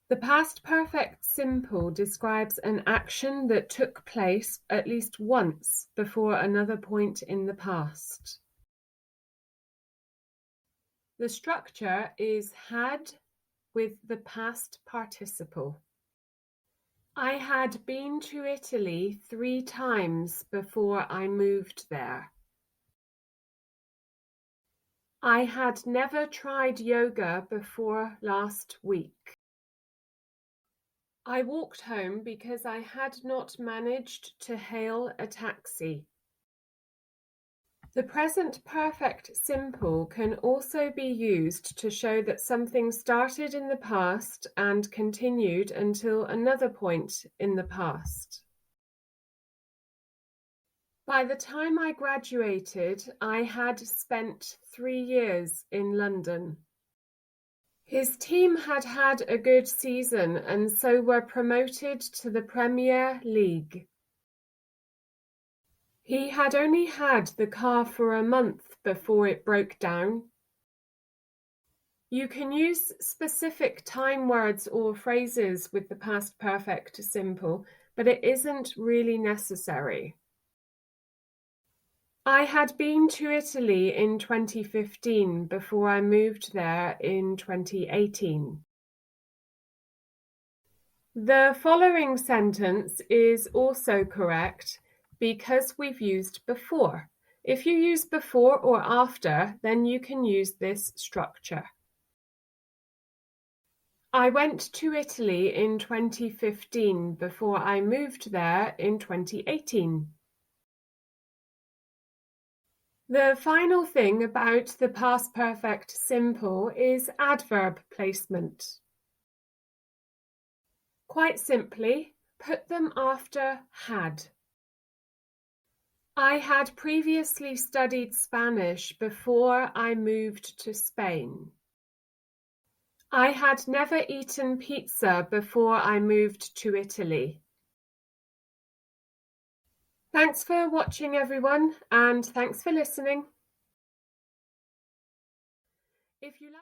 The past perfect simple describes an action that took place at least once before another point in the past. The structure is had with the past participle. I had been to Italy 3 times before I moved there. I had never tried yoga before last week. I walked home because I had not managed to hail a taxi. The present perfect simple can also be used to show that something started in the past and continued until another point in the past. By the time I graduated, I had spent 3 years in London. His team had had a good season and so were promoted to the Premier League. He had only had the car for a month before it broke down. You can use specific time words or phrases with the past perfect simple, but it isn't really necessary. I had been to Italy in 2015 before I moved there in 2018. The following sentence is also correct because we've used before. If you use before or after, then you can use this structure. I went to Italy in 2015 before I moved there in 2018. The final thing about the past perfect simple is adverb placement. Quite simply, put them after had. I had previously studied Spanish before I moved to Spain. I had never eaten pizza before I moved to Italy. Thanks for watching, everyone, and thanks for listening. If you like